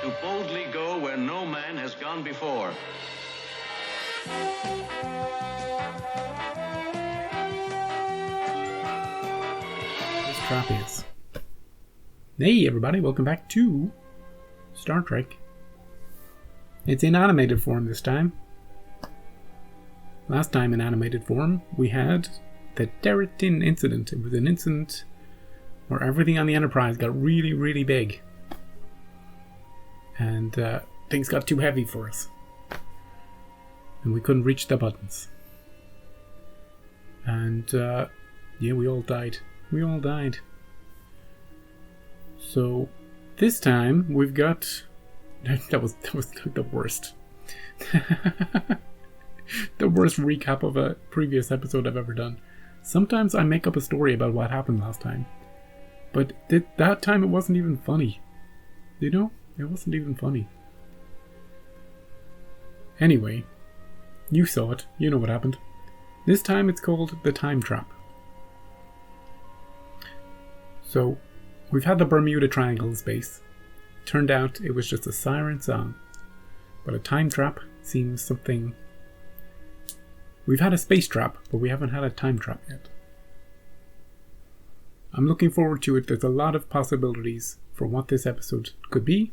to boldly go where no man has gone before. It's Tropius. Hey everybody, welcome back to Star Trek. It's in animated form this time. Last time in animated form, we had the Deritin incident. It was an incident where everything on the Enterprise got really, really big. And things got too heavy for us. And we couldn't reach the buttons. And yeah, we all died. We all died. So this time we've got... That was the worst. The worst recap of a previous episode I've ever done. Sometimes I make up a story about what happened last time. But that time it wasn't even funny. You know? It wasn't even funny. Anyway, you saw it. You know what happened. This time it's called the Time Trap. So, we've had the Bermuda Triangle in space. Turned out it was just a siren song. But a time trap seems something... We've had a space trap, but we haven't had a time trap yet. I'm looking forward to it. There's a lot of possibilities for what this episode could be.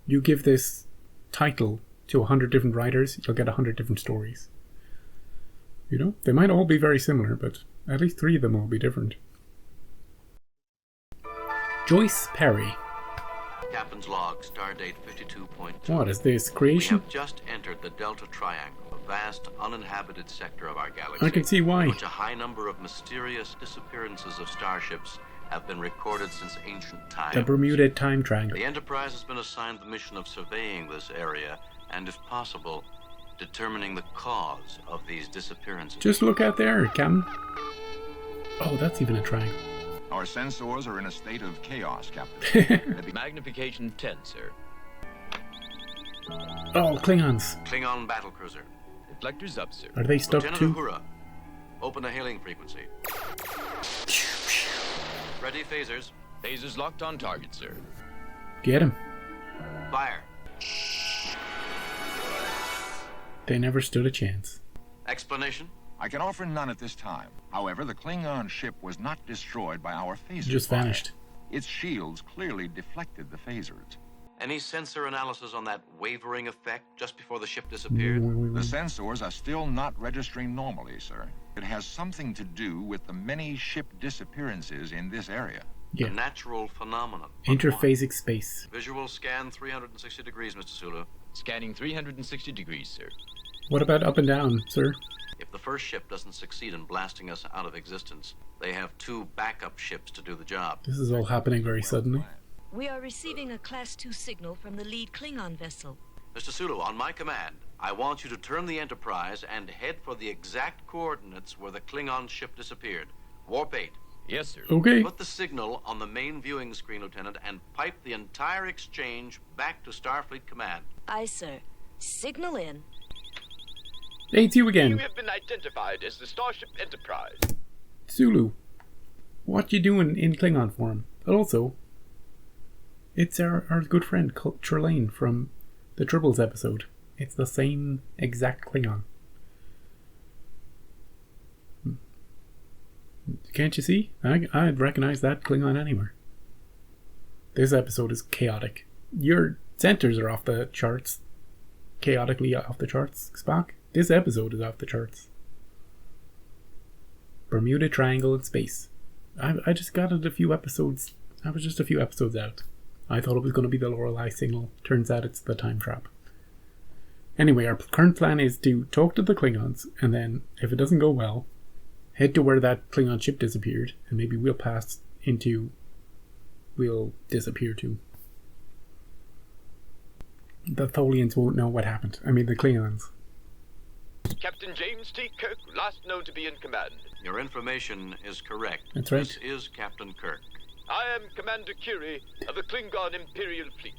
You give this title to 100 different writers, you'll get 100 different stories. You know, they might all be very similar, but at least 3 of them will be different. Joyce Perry. Captain's log, stardate 52.2. What is this, creation? We have just entered the Delta Triangle, a vast uninhabited sector of our galaxy. I can see why. In which a high number of mysterious disappearances of starships have been recorded since ancient times. The Bermuda Time Triangle. The Enterprise has been assigned the mission of surveying this area and, if possible, determining the cause of these disappearances. Just look out there, Captain. Oh, that's even a triangle. Our sensors are in a state of chaos, Captain. Magnification 10, sir. Oh, Klingons. Klingon battlecruiser. Deflectors up, sir. Are they stuck Lieutenant too? Uhura, open a hailing frequency. Ready phasers. Phasers locked on target, sir. Get him. Fire. They never stood a chance. Explanation? I can offer none at this time. However, the Klingon ship was not destroyed by our phasers. Just fire. vanished. Its shields clearly deflected the phasers. Any sensor analysis on that wavering effect just before the ship disappeared? The sensors are still not registering normally, sir. It has something to do with the many ship disappearances in this area. Yeah. A natural phenomenon. Interphasic space. Visual scan 360 degrees, Mr. Sulu. Scanning 360 degrees, sir. What about up and down, sir? If the first ship doesn't succeed in blasting us out of existence, they have 2 backup ships to do the job. This is all happening very suddenly. We are receiving a Class 2 signal from the lead Klingon vessel. Mr. Sulu, on my command, I want you to turn the Enterprise and head for the exact coordinates where the Klingon ship disappeared. Warp 8. Yes, sir. Okay. Put the signal on the main viewing screen, Lieutenant, and pipe the entire exchange back to Starfleet Command. Aye, sir. Signal in. It's you again. You have been identified as the Starship Enterprise. Sulu. What you doing in Klingon form? But also, it's our good friend Trelane from the Tribbles episode. It's the same exact Klingon. Can't you see? I'd recognize that Klingon anywhere. This episode is chaotic. Your centers are off the charts. Chaotically off the charts, Spock. This episode is off the charts. Bermuda Triangle in space. I just got it a few episodes. I was just a few episodes out. I thought it was going to be the Lorelei signal. Turns out it's the time trap. Anyway, our current plan is to talk to the Klingons, and then, if it doesn't go well, head to where that Klingon ship disappeared, and maybe we'll disappear too. The Tholians won't know what happened. I mean, the Klingons. Captain James T. Kirk, last known to be in command. Your information is correct. That's right. This is Captain Kirk. I am Commander Curie of the Klingon Imperial Fleet.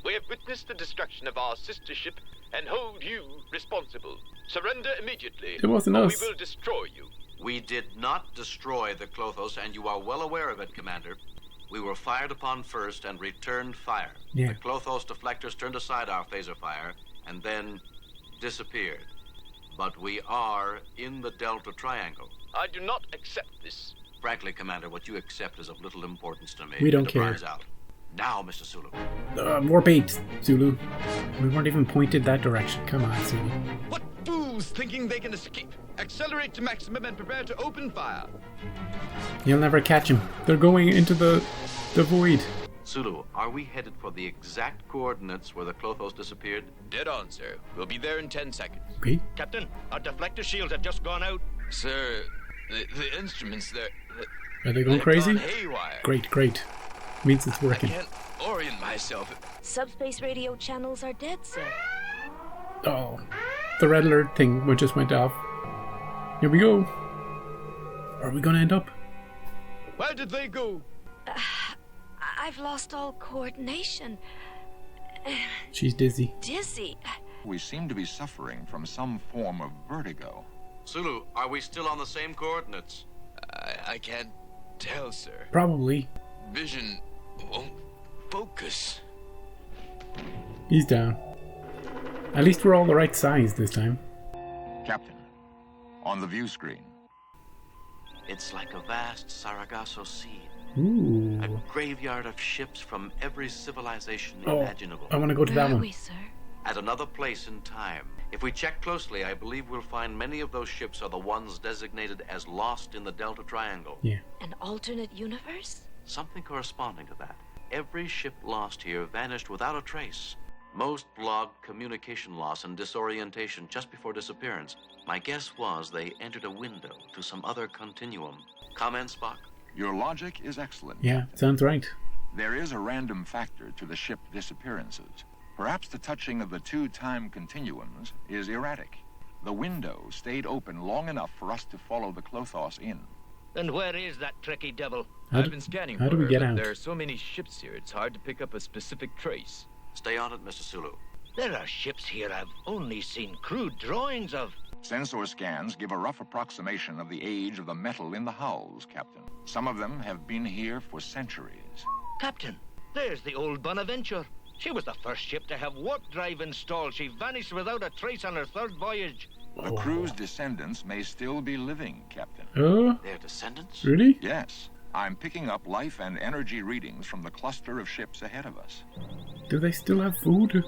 We have witnessed the destruction of our sister ship and hold you responsible. Surrender immediately. It wasn't or us. we will destroy you. We did not destroy the Klothos, and you are well aware of it, Commander. We were fired upon first and returned fire. Yeah. The Klothos deflectors turned aside our phaser fire and then disappeared. But we are in the Delta Triangle. I do not accept this. Frankly, Commander, what you accept is of little importance to me. We don't Enterprise care. out. Now, Mr. Sulu. Warp 8, Zulu. We weren't even pointed that direction. Come on, Zulu. What fools thinking they can escape? Accelerate to maximum and prepare to open fire. You'll never catch him. They're going into the void. Sulu, are we headed for the exact coordinates where the Klothos disappeared? Dead on, sir. We'll be there in 10 seconds. Okay. Captain, our deflector shields have just gone out. Sir, the instruments, Are they going crazy? haywire. Great, great. Means it's I working. can't orient myself. Subspace radio channels are dead, sir. Oh, the red alert thing just went off. Here we go. Are we gonna end up? Where did they go? I've lost all coordination. She's dizzy. Dizzy. We seem to be suffering from some form of vertigo. Sulu, are we still on the same coordinates? I can't tell, sir. Probably. Vision won't focus. He's down. At least we're all the right size this time. Captain, on the view screen. It's like a vast Sargasso Sea. Ooh. A graveyard of ships from every civilization Oh, imaginable. I want to go to Where that are one. we, sir? At another place in time. If we check closely, I believe we'll find many of those ships are the ones designated as lost in the Delta Triangle. Yeah. An alternate universe? Something corresponding to that. Every ship lost here vanished without a trace. Most logged communication loss and disorientation just before disappearance. My guess was they entered a window to some other continuum. Comment, Spock? Your logic is excellent. Yeah, sounds right. There is a random factor to the ship disappearances. Perhaps the touching of the two time continuums is erratic. The window stayed open long enough for us to follow the Klothos in. And where is that tricky devil? How I've do- been scanning how for do we her, get but out? there are so many ships here, it's hard to pick up a specific trace. Stay on it, Mr. Sulu. There are ships here I've only seen crude drawings of. Sensor scans give a rough approximation of the age of the metal in the hulls, Captain. Some of them have been here for centuries. Captain, there's the old Bonaventure. She was the first ship to have warp drive installed. She vanished without a trace on her third voyage. The crew's descendants may still be living, Captain. Oh, Their descendants? really? Yes, I'm picking up life and energy readings from the cluster of ships ahead of us. Do they still have food?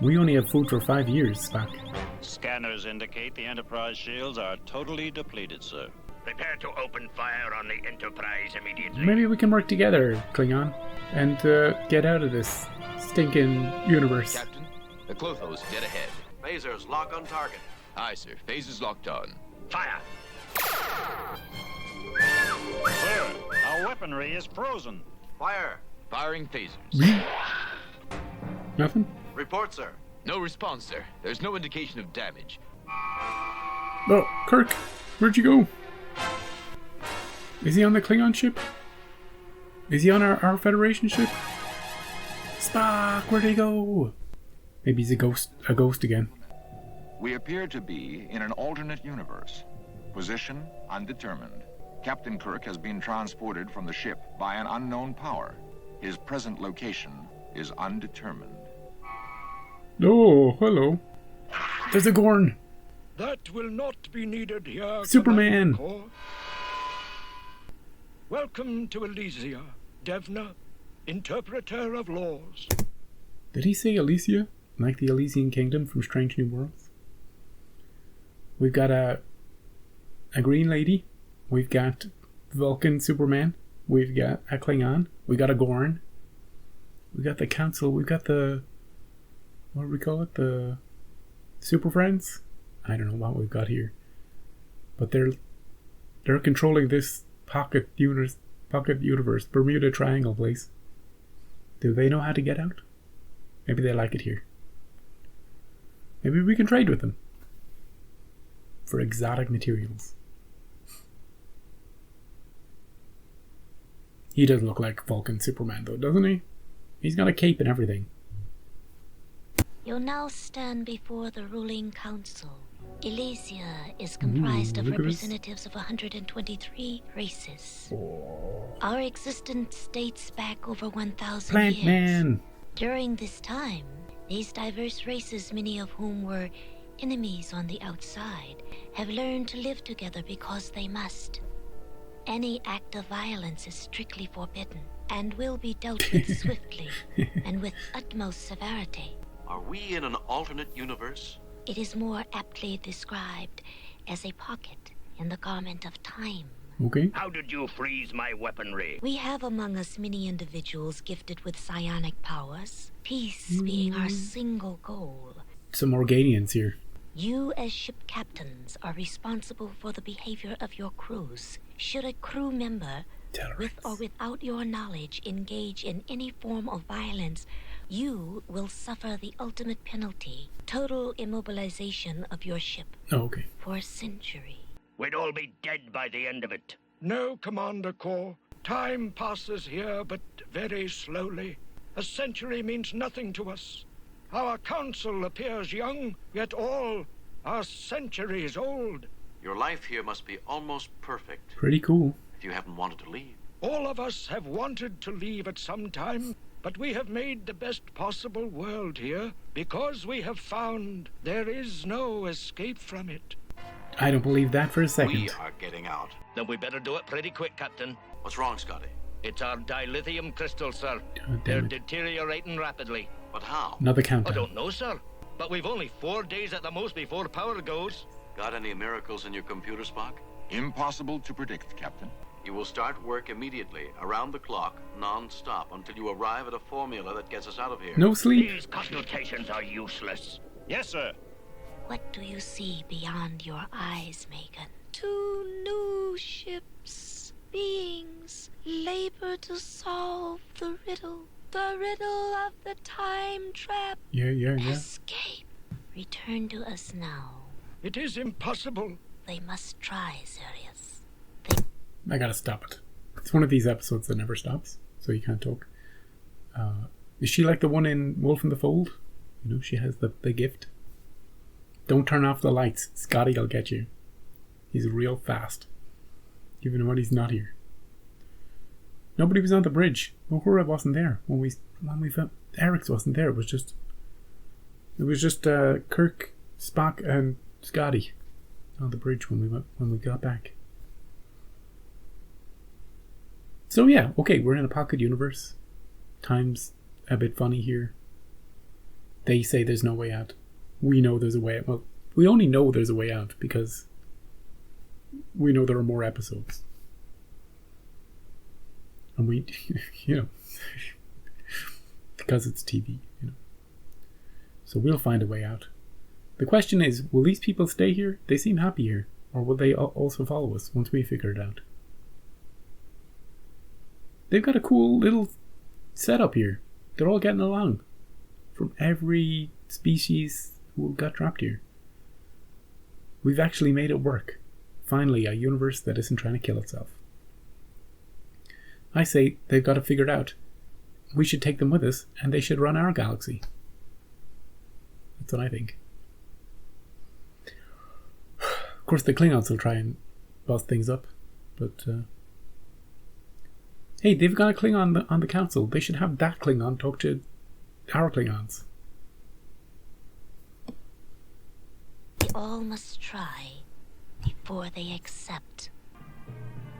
We only have food for 5 years, Spock. Scanners indicate the Enterprise shields are totally depleted, sir. Prepare to open fire on the Enterprise immediately. Maybe we can work together, Klingon, and get out of this stinking universe. Captain, the Klothos dead ahead. Phasers, lock on target. Aye, sir. Phasers locked on. Fire! Sir, our weaponry is frozen. Fire. Firing phasers. Nothing? Report, sir. No response, sir. There's no indication of damage. Oh, Kirk, where'd you go? Is he on the Klingon ship? Is he on our Federation ship? Spock, where'd he go? Maybe he's a ghost again. We appear to be in an alternate universe. Position undetermined. Captain Kirk has been transported from the ship by an unknown power. His present location is undetermined. Oh, hello. There's a Gorn. That will not be needed here. Superman. Commander Corps. Welcome to Elysia, Devna, interpreter of laws. Did he say Elysia? Like the Elysian Kingdom from Strange New Worlds? We've got a green lady. We've got Vulcan Superman. We've got a Klingon. We got a Gorn. We got the Council. We've got the... what do we call it? The Super Friends? I don't know what we've got here. But they're controlling this pocket universe, Bermuda Triangle place. Do they know how to get out? Maybe they like it here. Maybe we can trade with them for exotic materials. He doesn't look like Vulcan Superman though, doesn't he? He's got a cape and everything. You'll now stand before the ruling council. Elysia is comprised of look at this. representatives of 123 races. Oh. Our existence dates back over 1,000 Plant years. Man. During this time, these diverse races, many of whom were enemies on the outside, have learned to live together because they must. Any act of violence is strictly forbidden and will be dealt with swiftly and with utmost severity. Are we in an alternate universe? It is more aptly described as a pocket in the garment of time. Okay. How did you freeze my weaponry? We have among us many individuals gifted with psionic powers, peace being our single goal. Some Organians here. You, as ship captains, are responsible for the behavior of your crews. Should a crew member, with or without your knowledge, engage in any form of violence, you will suffer the ultimate penalty, total immobilization of your ship Oh, okay. for a century. We'd all be dead by the end of it. No, Commander Kor. Time passes here, but very slowly. A century means nothing to us. Our council appears young, yet all are centuries old. Your life here must be almost perfect Pretty cool. if you haven't wanted to leave. All of us have wanted to leave at some time, but we have made the best possible world here because we have found there is no escape from it. I don't believe that for a second. We are getting out. Then we better do it pretty quick, Captain. What's wrong, Scotty? It's our dilithium crystals, sir. God They're damn it. deteriorating rapidly. But how? Another I countdown. don't know, sir. But we've only 4 days at the most before power goes. Got any miracles in your computer, Spock? Impossible to predict, Captain. You will start work immediately, around the clock, non-stop, until you arrive at a formula that gets us out of here. No sleep. These consultations are useless. Yes, sir. What do you see beyond your eyes, Megan? 2 new ships, beings, labor to solve the riddle of the time trap. Yeah. Escape. Return to us now. It is impossible. They must try, Sirius. I gotta stop it. It's one of these episodes that never stops, so you can't talk. Is she like the one in Wolf in the Fold? You know, she has the gift. Don't turn off the lights. Scotty will get you. He's real fast. Even when he's not here. Nobody was on the bridge. Uhura wasn't there when we found Eric's wasn't there. It was just Kirk, Spock, and Scotty on the bridge when we got back. So yeah, okay, we're in a pocket universe. Time's a bit funny here. They say there's no way out. We know there's a way out. Well, we only know there's a way out because we know there are more episodes. And we, you know, because it's TV, you know. So we'll find a way out. The question is, will these people stay here? They seem happy here. Or will they also follow us once we figure it out? They've got a cool little setup here. They're all getting along. From every species who got trapped here. We've actually made it work. Finally, a universe that isn't trying to kill itself. I say they've got it figured out. We should take them with us, and they should run our galaxy. That's what I think. Of course, the Klingons will try and bust things up, but hey, they've got a Klingon on the council. They should have that Klingon talk to our Klingons. They all must try before they accept.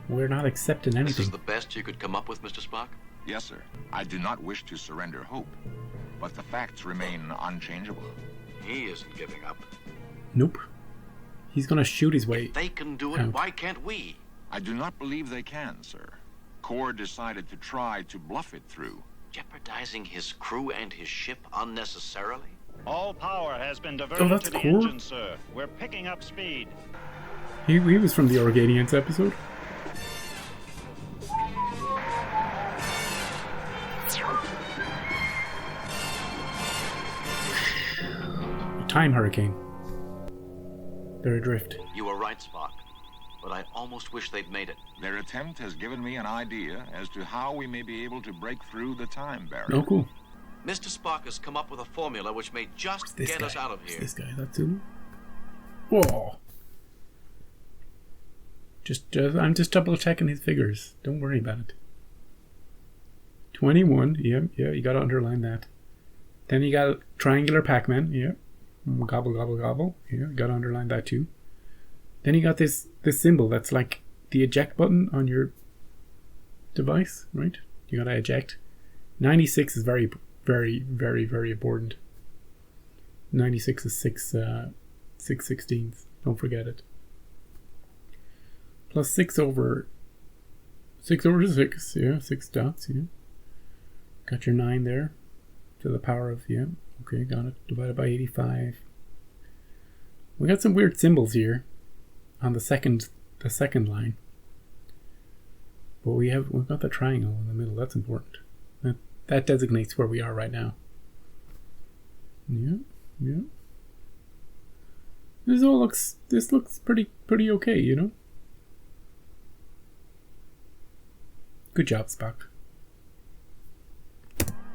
We're not accepting This anything. is the best you could come up with, Mr. Spock? Yes, sir. I do not wish to surrender hope, but the facts remain unchangeable. He isn't giving up. Nope. He's gonna shoot his way. If they can do it, out. why can't we? I do not believe they can, sir. Kor decided to try to bluff it through. Jeopardizing his crew and his ship unnecessarily? All power has been diverted that's to the Kor? engine, sir. We're picking up speed. He was from the Organians episode. A time hurricane. They're adrift. You were right, Spock. But I almost wish they'd made it. Their attempt has given me an idea as to how we may be able to break through the time barrier. Oh, cool. Mr. Spock has come up with a formula which may just This get guy. us out of It's here. this guy. That's Zulu. Whoa. I'm just double checking his figures. Don't worry about it. 21. Yeah, you gotta underline that. Then you got triangular Pac-Man. Yeah. Gobble, gobble, gobble. Yeah, you gotta underline that too. Then you got this symbol that's like the eject button on your device, right? You gotta eject. 96 is very, very, very, very important. 96 is 6 16ths. Don't forget it. Plus 6 over 6. Yeah, 6 dots. Yeah. Got your 9 there. To the power of, yeah. Okay, got it. Divided by 85. We got some weird symbols here on the second line. But we've got the triangle in the middle. That's important. That designates where we are right now. Yeah. This looks pretty okay, you know? Good job, Spock.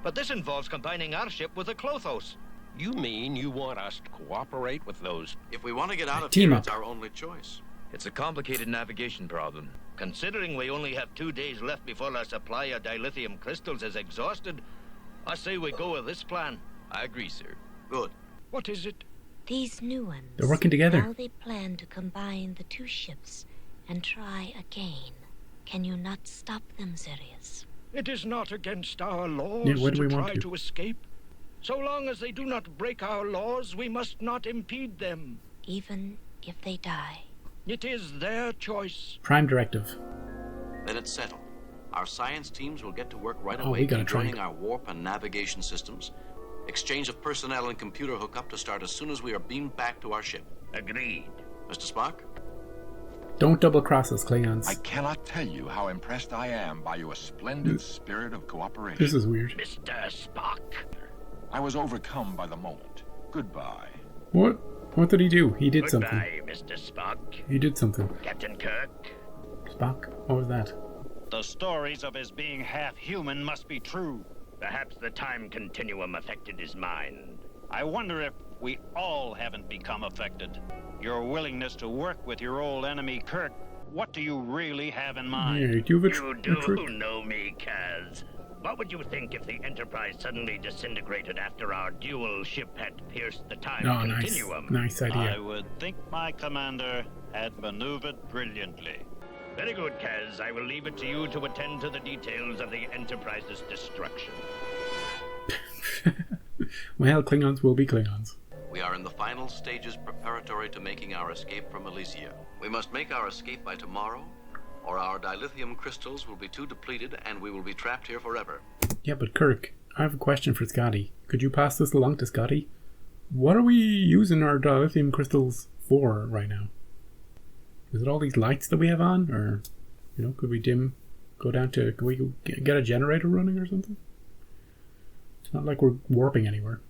But this involves combining our ship with the Klothos. You mean you want us to cooperate with those? If we want to get out of Team here, up. it's our only choice. It's a complicated navigation problem. Considering we only have 2 days left before our supply of dilithium crystals is exhausted, I say we go with this plan. I agree, sir. Good. What is it? These new ones. They're working together. Now they plan to combine the two ships and try again. Can you not stop them, Sirius? It is not against our laws Yeah, what do to we want try to? to escape. So long as they do not break our laws, we must not impede them. Even if they die. It is their choice. Prime directive. Then it's settled. Our science teams will get to work right Oh, away we gotta try. conjoining our warp and navigation systems. Exchange of personnel and computer hookup to start as soon as we are beamed back to our ship. Agreed. Mr. Spock? Don't double cross us, Klingons. I cannot tell you how impressed I am by your splendid spirit of cooperation. This is weird. Mr. Spock. I was overcome by the moment. Goodbye. What? What did he do? He did something. Mr. Spock. He did something. Captain Kirk. Spock, what was that? The stories of his being half human must be true. Perhaps the time continuum affected his mind. I wonder if we all haven't become affected. Your willingness to work with your old enemy, Kirk, what do you really have in mind? Yeah, do you have You a do trick? know me, Kaz. What would you think if the Enterprise suddenly disintegrated after our dual ship had pierced the time Oh, nice. continuum? Nice I idea. would think my commander had maneuvered brilliantly. Very good, Kaz. I will leave it to you to attend to the details of the Enterprise's destruction. Well, Klingons will be Klingons. We are in the final stages preparatory to making our escape from Elysia. We must make our escape by tomorrow, or our dilithium crystals will be too depleted and we will be trapped here forever. Yeah, but Kirk, I have a question for Scotty. Could you pass this along to Scotty? What are we using our dilithium crystals for right now? Is it all these lights that we have on? Or, you know, could we could we get a generator running or something? It's not like we're warping anywhere.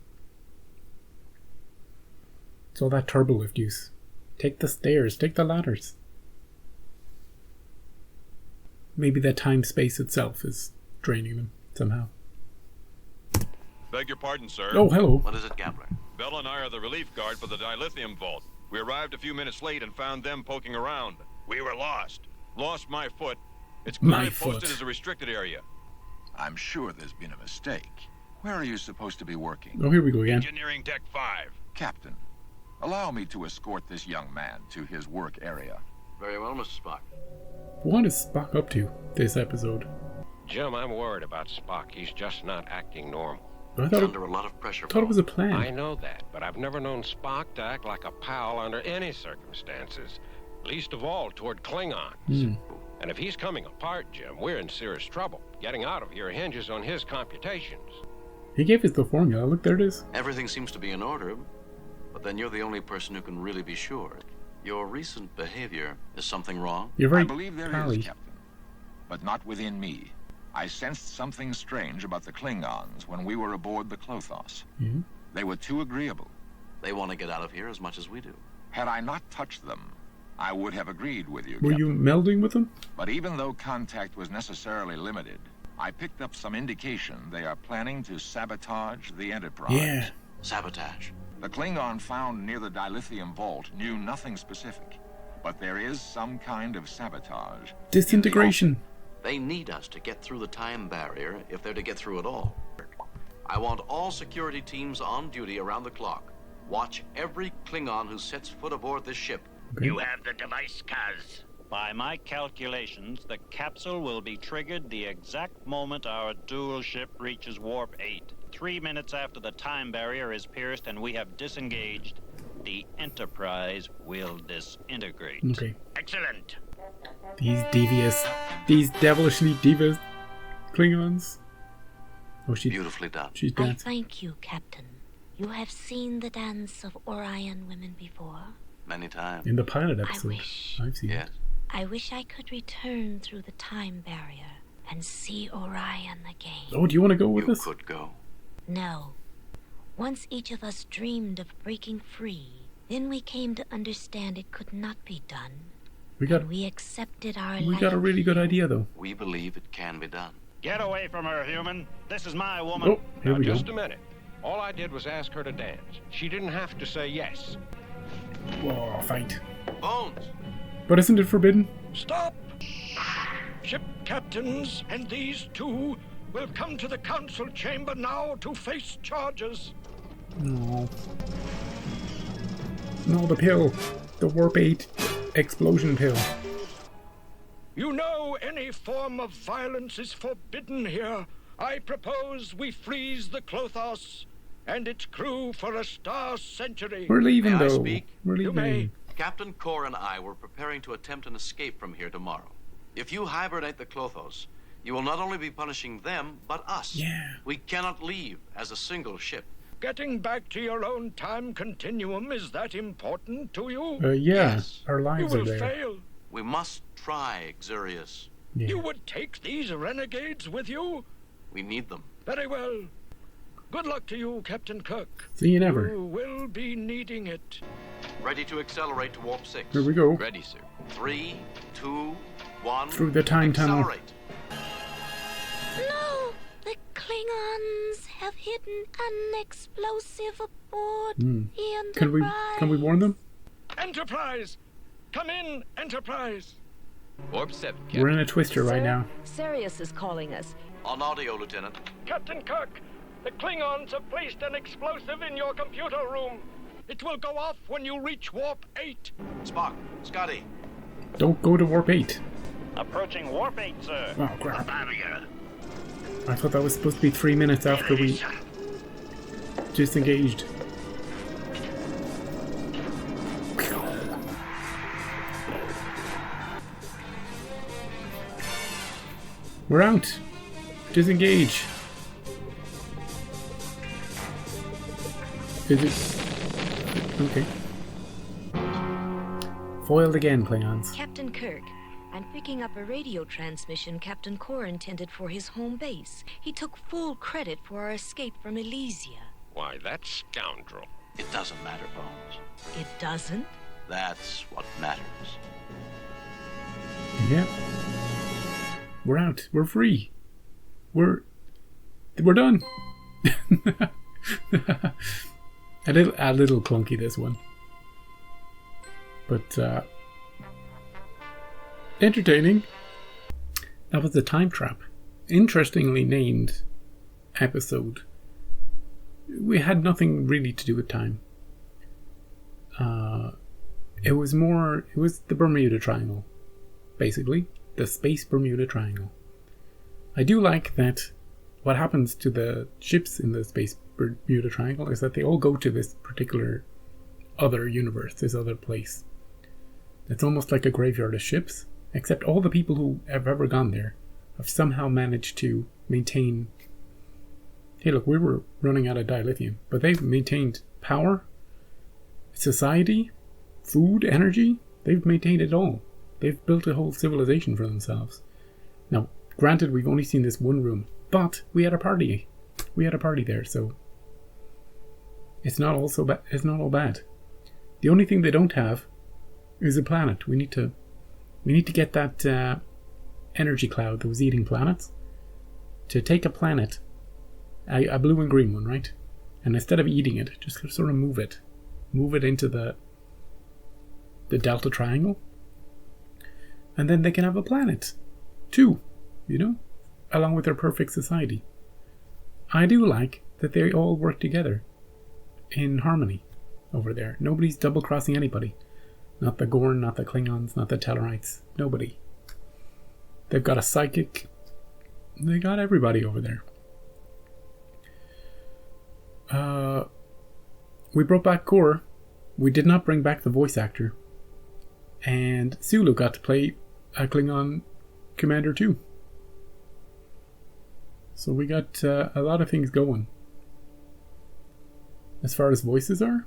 It's all that turbolift use. Take the stairs, take the ladders. Maybe that time-space itself is draining them somehow. Beg your pardon, sir. Oh, hello. What is it, Gambler? Bell and I are the relief guard for the dilithium vault. We arrived a few minutes late and found them poking around. We were lost. Lost my foot. It's My clearly posted foot. as a restricted area. I'm sure there's been a mistake. Where are you supposed to be working? Oh, here we go again. Engineering Deck 5. Captain, allow me to escort this young man to his work area. Very well, Mr. Spock. What is Spock up to this episode? Jim, I'm worried about Spock. He's just not acting normal. I He's thought under a lot of pressure. it was a plan. I know that, but I've never known Spock to act like a pal under any circumstances. Least of all toward Klingons. And if he's coming apart, Jim, we're in serious trouble. Getting out of here hinges on his computations. He gave us the formula. Look, there it is. Everything seems to be in order, but then you're the only person who can really be sure. Your recent behavior, is something wrong? You're very I believe there pally. is, Captain. But not within me. I sensed something strange about the Klingons when we were aboard the Klothos. Mhm. They were too agreeable. They want to get out of here as much as we do. Had I not touched them, I would have agreed with you, Were you Captain. melding with them? But even though contact was necessarily limited, I picked up some indication they are planning to sabotage the Enterprise. Yeah. Sabotage. The Klingon found near the dilithium vault knew nothing specific, but there is some kind of sabotage. Disintegration. They need us to get through the time barrier if they're to get through at all. I want all security teams on duty around the clock. Watch every Klingon who sets foot aboard this ship. Okay. You have the device, Kaz. By my calculations, the capsule will be triggered the exact moment our dual ship reaches Warp 8. 3 minutes after the time barrier is pierced and we have disengaged, the Enterprise will disintegrate. Okay. Excellent. These devilishly devious Klingons. Oh, Beautifully done. she's I dancing. thank you, Captain. You have seen the dance of Orion women before. Many times. In the pilot episode, wish. I've seen Yes. it. I wish I could return through the time barrier and see Orion again. Oh, do you want to go with You us? could go. No. Once each of us dreamed of breaking free, then we came to understand it could not be done. We got We accepted our we life. got a really good idea though. We believe it can be done. Get away from her, human. This is my woman. Oh, here Now, we go. just a minute. All I did was ask her to dance. She didn't have to say yes. Whoa, fight. Bones! But isn't it forbidden? Stop! Ship captains and these two will come to the council chamber now to face charges. No. No, the pill. The Warp 8 explosion pill. You know any form of violence is forbidden here. I propose we freeze the Klothos and its crew for a star century. We're leaving May I though. speak? We're You may. leaving. Captain Kor and I were preparing to attempt an escape from here tomorrow. If you hibernate the Klothos, you will not only be punishing them, but us. Yeah. We cannot leave as a single ship. Getting back to your own time continuum, is that important to you? Yeah, Yes. our You lives will are there. fail. We must try, Xurius. Yeah. You would take these renegades with you? We need them. Very well. Good luck to you, Captain Kirk. See you never. You will be needing it. Ready to accelerate to Warp 6. Here we go. Ready, sir. 3, 2, 1. Through the time tunnel. Accelerate. No! The Klingons have hidden an explosive aboard Hmm. the Enterprise. Can we warn them? Enterprise! Come in, Enterprise! Warp 7, Captain. We're in a twister right now. Sirius is calling us. On audio, Lieutenant. Captain Kirk, the Klingons have placed an explosive in your computer room. It will go off when you reach Warp 8. Spock, Scotty. Don't go to Warp 8. Approaching Warp 8, sir. Oh crap. Barrier. I thought that was supposed to be 3 minutes after we disengaged. We're out. Disengage. Is it? Okay. Foiled again, Klingons. Captain Kirk, I'm picking up a radio transmission Captain Kor intended for his home base. He took full credit for our escape from Elysia. Why, that scoundrel. It doesn't matter, Bones. It doesn't? That's what matters. Yeah. We're out. We're free. We're done. a little clunky, this one. But entertaining. That was the Time Trap. Interestingly named episode. We had nothing really to do with time. It was the Bermuda Triangle, basically. The Space Bermuda Triangle. I do like that what happens to the ships in the Space Bermuda Triangle is that they all go to this particular other universe, this other place. It's almost like a graveyard of ships, except all the people who have ever gone there have somehow managed to maintain... Hey look, we were running out of dilithium, but they've maintained power, society, food, energy. They've maintained it all. They've built a whole civilization for themselves. Now, granted, we've only seen this one room, but we had a party. We had a party there, so it's not all it's not all bad. The only thing they don't have is a planet. We need to get that energy cloud that was eating planets to take a planet, a blue and green one, right? And instead of eating it, just sort of move it into the Delta Triangle, and then they can have a planet too, along with their perfect society. I do like that they all work together in harmony over there. Nobody's double-crossing anybody. Not the Gorn, not the Klingons, not the Tellarites. Nobody. They've got a psychic. They got everybody over there. We brought back Kor. We did not bring back the voice actor. And Sulu got to play a Klingon commander too. So we got a lot of things going. As far as voices are,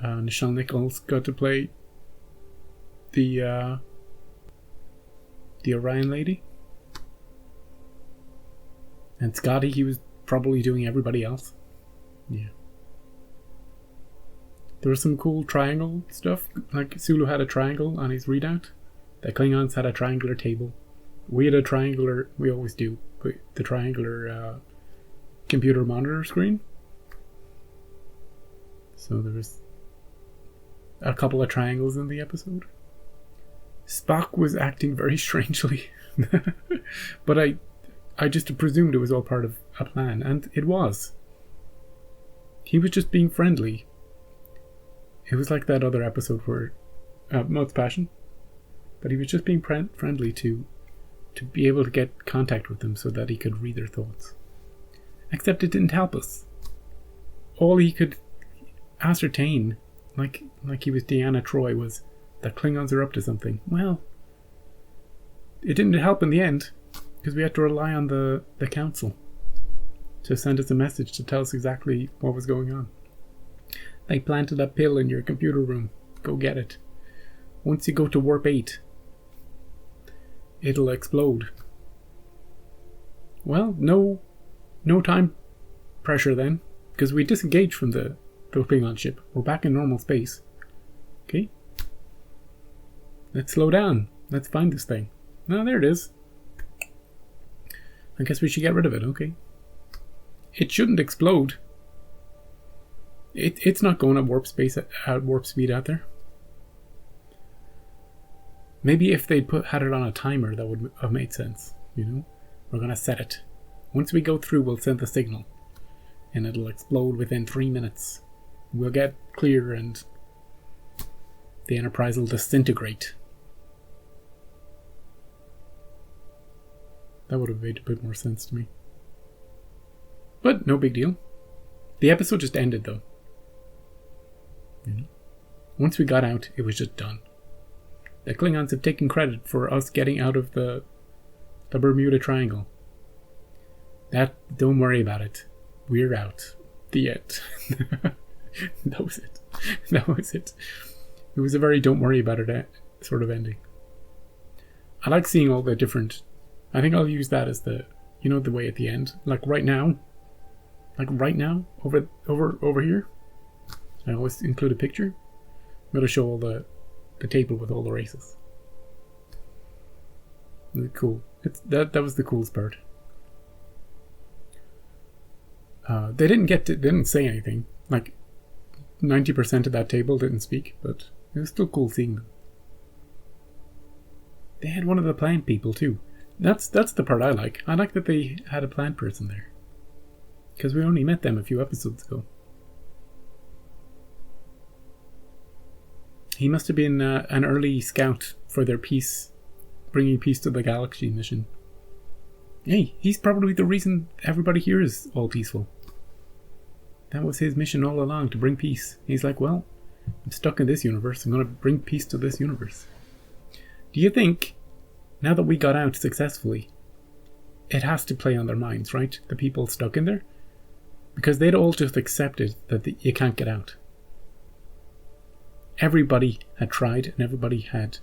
Nichelle Nichols got to play the Orion lady. And Scotty, he was probably doing everybody else. Yeah. There was some cool triangle stuff. Like Sulu had a triangle on his readout. The Klingons had a triangular table. We had a triangular, we always do, but the triangular computer monitor screen. So there was a couple of triangles in the episode. Spock was acting very strangely. But I just presumed it was all part of a plan, and it was. He was just being friendly. It was like that other episode where Mode's Passion, but he was just being friendly to be able to get contact with them so that he could read their thoughts. Except it didn't help us. All he could ascertain, like he was Deanna Troi, was that Klingons are up to something. Well, it didn't help in the end, because we had to rely on the council to send us a message to tell us exactly what was going on. They planted a pill in your computer room. Go get it. Once you go to warp 8, it'll explode. Well, no time pressure then, because we disengaged from the Klingon ship. We're back in normal space. Okay? Let's slow down. Let's find this thing. Oh, there it is. I guess we should get rid of it. Okay. It shouldn't explode. It's not going at warp speed out there. Maybe if they'd had it on a timer, that would have made sense. We're gonna set it. Once we go through, we'll send the signal, and it'll explode within 3 minutes. We'll get clear, and the Enterprise will disintegrate. That would have made a bit more sense to me. But no big deal. The episode just ended, though. Once we got out, it was just done. The Klingons have taken credit for us getting out of the Bermuda Triangle. Don't worry about it. We're out. The end. That was it. That was it. It was a very don't worry about it sort of ending. I like seeing all the different... I think I'll use that as the way at the end. Like right now, over here, I always include a picture. I'm going to show all the table with all the races. Cool. That was the coolest part. They didn't say anything. Like 90% of that table didn't speak, but it was still cool seeing them. They had one of the plant people too. That's the part I like. I like that they had a plant person there, because we only met them a few episodes ago. He must have been an early scout for their bringing peace to the galaxy mission. Hey, he's probably the reason everybody here is all peaceful. That was his mission all along, to bring peace. He's like, well, I'm stuck in this universe. I'm going to bring peace to this universe. Do you think, now that we got out successfully, it has to play on their minds, right? The people stuck in there? Because they'd all just accepted that you can't get out. Everybody had tried, and everybody had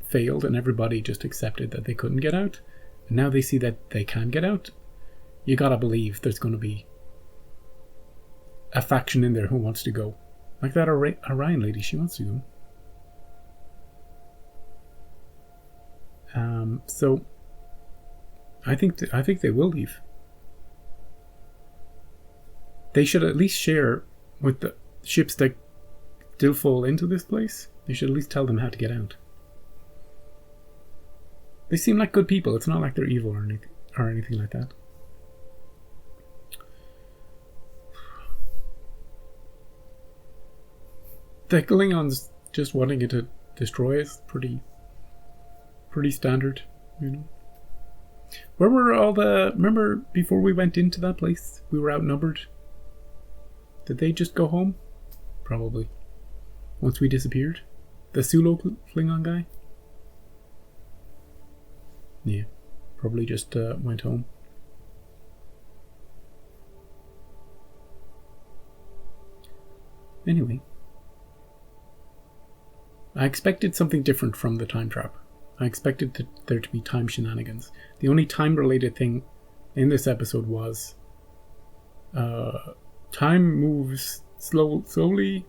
failed, and everybody just accepted that they couldn't get out. And now they see that they can get out. You gotta believe there's going to be a faction in there who wants to go. Like that Orion lady, she wants to go. So I think they will leave. they should at least share with the ships that still fall into this place. They should at least tell them how to get out. They seem like good people. It's not like they're evil or anything like that. The Klingons just wanting it to destroy us, pretty standard, you know. Where were all the... Remember before we went into that place, we were outnumbered? Did they just go home? Probably. Once we disappeared? The Sulo Klingon guy? Yeah, probably just went home. Anyway. I expected something different from the time trap. I expected there to be time shenanigans. The only time-related thing in this episode was time moves slowly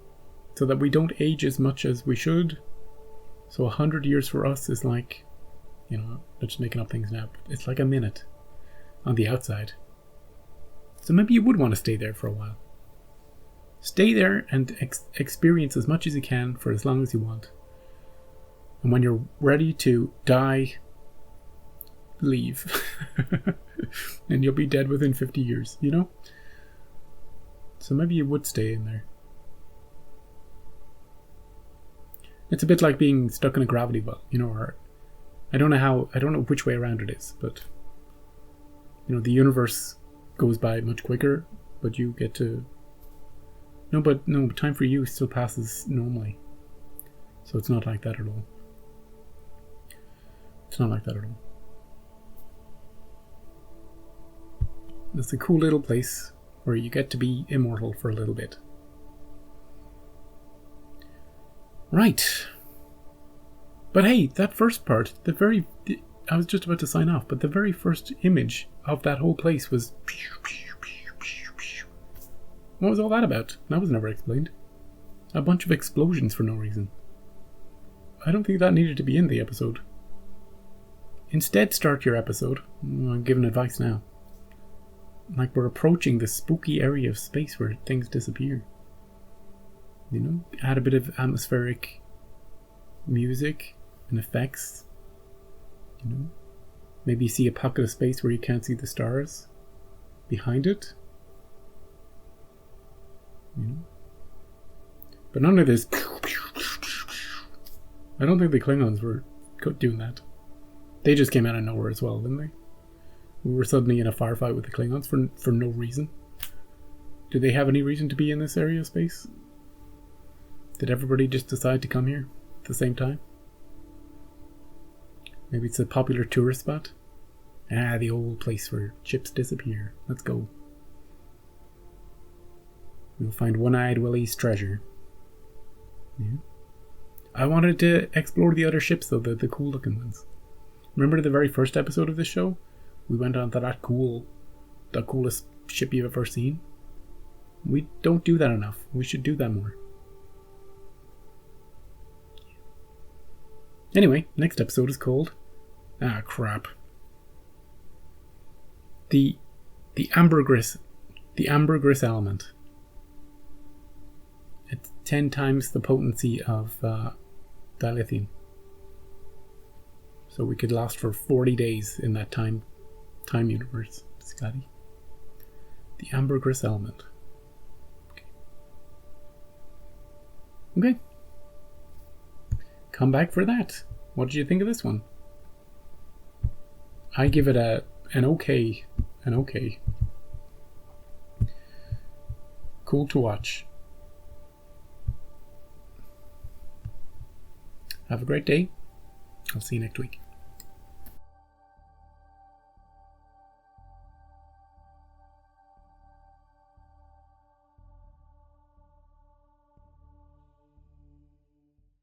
so that we don't age as much as we should. So 100 years for us is like, you know, I'm just making up things now. It's like a minute on the outside. So maybe you would want to stay there for a while. Stay there and experience as much as you can for as long as you want. And when you're ready to die, leave. And you'll be dead within 50 years, you know? So maybe you would stay in there. It's a bit like being stuck in a gravity well, you know, or I don't know which way around it is, but you know, the universe goes by much quicker, but you get to no, time for you still passes normally. So it's not like that at all. It's not like that at all. It's a cool little place where you get to be immortal for a little bit. Right. But hey, that first part, I was just about to sign off, but the very first image of that whole place was... What was all that about? That was never explained. A bunch of explosions for no reason. I don't think that needed to be in the episode. Instead, start your episode. I'm giving advice now. Like we're approaching the spooky area of space where things disappear. You know, add a bit of atmospheric music and effects. You know, maybe see a pocket of space where you can't see the stars behind it. You know, but none of this. I don't think the Klingons were doing that. They just came out of nowhere as well, didn't they? We were suddenly in a firefight with the Klingons for no reason. Did they have any reason to be in this area of space? Did everybody just decide to come here at the same time? Maybe it's a popular tourist spot? Ah, the old place where ships disappear. Let's go. We'll find One-Eyed Willie's treasure. Yeah. I wanted to explore the other ships though, the cool looking ones. Remember the very first episode of this show? We went on to the coolest ship you've ever seen. We don't do that enough. We should do that more. Anyway, next episode is called... Ah, crap. The ambergris element. It's 10 times the potency of dilithium. So we could last for 40 days in that time universe, Scotty. The ambergris element. Okay. Come back for that. What did you think of this one? I give it an okay. Cool to watch. Have a great day. I'll see you next week.